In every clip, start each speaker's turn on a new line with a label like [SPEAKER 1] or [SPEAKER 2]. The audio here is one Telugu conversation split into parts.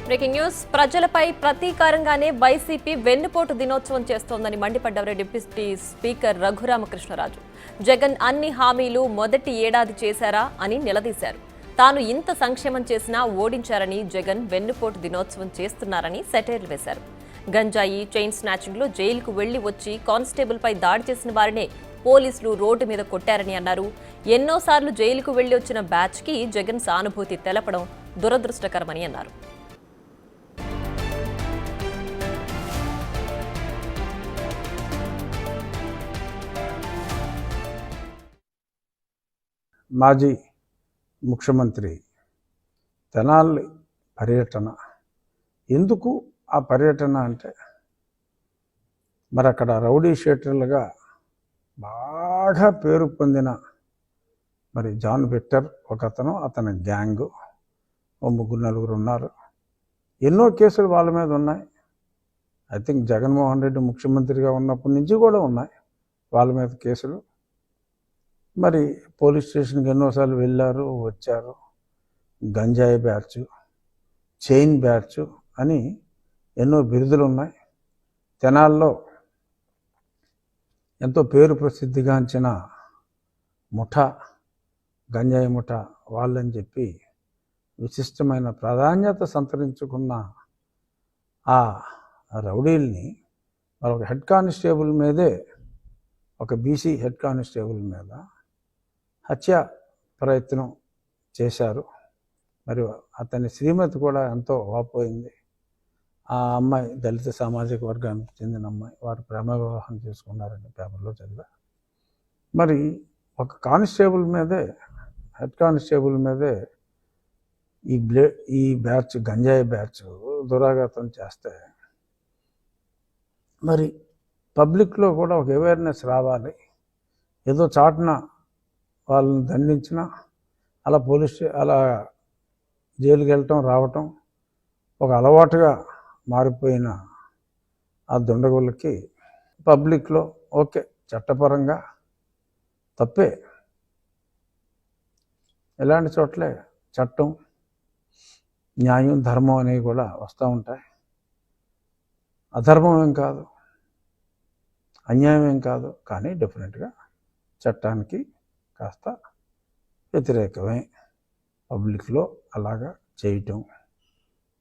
[SPEAKER 1] Breaking news. ప్రజలపై ప్రతీకారంగానే వైసీపీ వెన్నుపోటు దినోత్సవం చేస్తోందని మండిపడ్డారు డిప్యూటీ స్పీకర్ రఘురామకృష్ణరాజు. జగన్ అన్ని హామీలు మొదటి ఏడాది చేశారా అని నిలదీశారు. తాను ఇంత సంక్షేమం చేసినా ఓడించారని జగన్ వెన్నుపోటు దినోత్సవం చేస్తున్నారని సెటైర్లు వేశారు. గంజాయి, చైన్ స్నాచింగ్లో జైలుకు వెళ్లి వచ్చి కానిస్టేబుల్పై దాడి చేసిన వారినే పోలీసులు రోడ్డు మీద కొట్టారని అన్నారు. ఎన్నోసార్లు జైలుకు వెళ్లి వచ్చిన బ్యాచ్కి జగన్ సానుభూతి తెలపడం దురదృష్టకరమని అన్నారు.
[SPEAKER 2] మాజీ ముఖ్యమంత్రి తెనాలి పర్యటన ఎందుకు ఆ పర్యటన అంటే, మరి అక్కడ రౌడీ షీటర్లుగా బాగా పేరు పొందిన మరి జాన్ విక్టర్ ఒకతను, అతని గ్యాంగు, ఓ ముగ్గురు నలుగురు ఉన్నారు. ఎన్నో కేసులు వాళ్ళ మీద ఉన్నాయి. ఐ థింక్ జగన్మోహన్ రెడ్డి ముఖ్యమంత్రిగా ఉన్నప్పటి నుంచి కూడా ఉన్నాయి వాళ్ళ మీద కేసులు. మరి పోలీస్ స్టేషన్కి ఎన్నోసార్లు వెళ్ళారు, వచ్చారు. గంజాయి బ్యాచ్, చైన్ బ్యాచ్ అని ఎన్నో బిరుదులు ఉన్నాయి. తెనాల్లో ఎంతో పేరు ప్రసిద్ధిగాంచిన ముఠా, గంజాయి ముఠా వాళ్ళని చెప్పి విశిష్టమైన ప్రాధాన్యత సంతరించుకున్న ఆ రౌడీల్ని మరి ఒక హెడ్ కానిస్టేబుల్ మీదే, ఒక బీసీ హెడ్ కానిస్టేబుల్ మీద హత్య ప్రయత్నం చేశారు. మరి అతని శ్రీమతి కూడా ఎంతో వాపోయింది. ఆ అమ్మాయి దళిత సామాజిక వర్గానికి చెందిన అమ్మాయి. వారు ప్రేమ వివాహం చేసుకున్నారని పేపర్లో చదివా. మరి ఒక కానిస్టేబుల్ మీదే, హెడ్ కానిస్టేబుల్ మీదే ఈ బ్యాచ్, గంజాయి బ్యాచ్ దురాఘాతం చేస్తే మరి పబ్లిక్లో కూడా ఒక అవేర్నెస్ రావాలి. ఏదో చాటున వాళ్ళని దండించిన అలా అలా జైలుకి వెళ్ళటం రావటం ఒక అలవాటుగా మారిపోయిన ఆ దుండగులకి పబ్లిక్లో ఓకే, చట్టపరంగా తప్పే. ఇలాంటి చోట్లే చట్టం, న్యాయం, ధర్మం అనేవి కూడా వస్తూ ఉంటాయి. అధర్మం ఏం కాదు, అన్యాయం ఏం కాదు, కానీ డెఫినెట్గా చట్టానికి కాస్త వ్యతిరేకమే పబ్లిక్లో అలాగా చేయటం.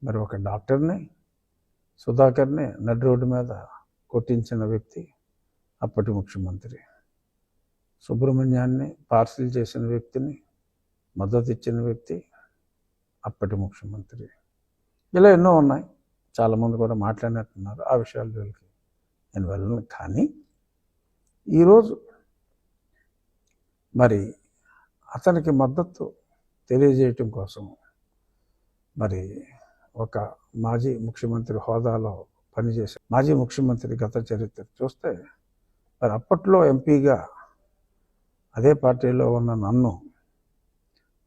[SPEAKER 2] మరి ఒక డాక్టర్ని, సుధాకర్ని నడి రోడ్డు మీద కొట్టించిన వ్యక్తి అప్పటి ముఖ్యమంత్రి, సుబ్రహ్మణ్యాన్ని పార్సిల్ చేసిన వ్యక్తిని మద్దతు ఇచ్చిన వ్యక్తి అప్పటి ముఖ్యమంత్రి. ఇలా ఎన్నో ఉన్నాయి. చాలామంది కూడా మాట్లాడినట్టున్నారు. ఆ విషయాల జోలికి నేను వెళ్ళను. కానీ ఈరోజు మరి అతనికి మద్దతు తెలియజేయటం కోసం మరి ఒక మాజీ ముఖ్యమంత్రి హోదాలో పనిచేసే మాజీ ముఖ్యమంత్రి గత చరిత్ర చూస్తే, మరి అప్పట్లో ఎంపీగా అదే పార్టీలో ఉన్న నన్ను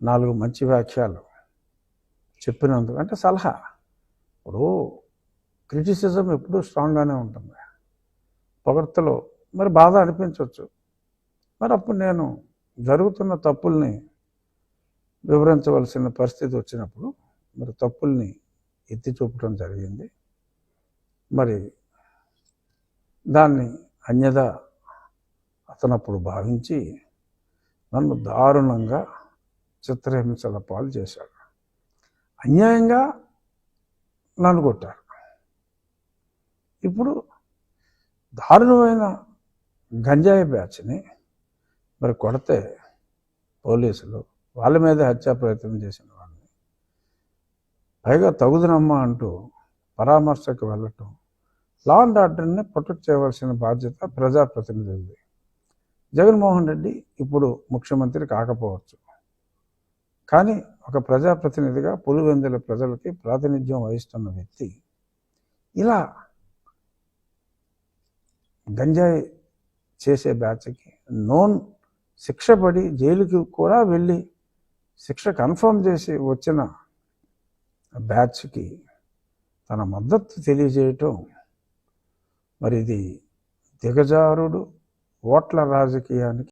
[SPEAKER 2] 4 మంచి వ్యాఖ్యలు చెప్పినందుకు, అంటే సలహా, ఇప్పుడు క్రిటిసిజం ఎప్పుడూ స్ట్రాంగ్గానే ఉంటుంది. పొగడ్తలో మరి బాధ అనిపించవచ్చు. మరి అప్పుడు నేను జరుగుతున్న తప్పుల్ని వివరించవలసిన పరిస్థితి వచ్చినప్పుడు మరి తప్పుల్ని ఎత్తి చూపడం జరిగింది. మరి దాన్ని అన్యదా అతను అప్పుడు భావించి నన్ను దారుణంగా చిత్రహింసల పాలు చేశాడు. అన్యాయంగా నన్ను కొట్టారు. ఇప్పుడు దారుణమైన గంజాయి బ్యాచ్ని మరి కొడితే పోలీసులు వాళ్ళ మీద హత్యా ప్రయత్నం చేసిన వాళ్ళని పైగా తగుదనమ్మా అంటూ పరామర్శకు వెళ్ళటం, లా అండ్ ఆర్డర్ని ప్రొటెక్ట్ చేయవలసిన బాధ్యత ప్రజాప్రతినిధులది. జగన్మోహన్ రెడ్డి ఇప్పుడు ముఖ్యమంత్రి కాకపోవచ్చు, కానీ ఒక ప్రజాప్రతినిధిగా పులివెందుల ప్రజలకి ప్రాతినిధ్యం వహిస్తున్న వ్యక్తి ఇలా గంజాయి చేసే బ్యాచ్కి నోన్ శిక్ష పడి జైలుకి కూడా వెళ్ళి శిక్ష కన్ఫర్మ్ చేసి వచ్చిన బ్యాచ్కి తన మద్దతు తెలియజేయటం, మరి ఇది దిగజారుడు ఓట్ల రాజకీయానికి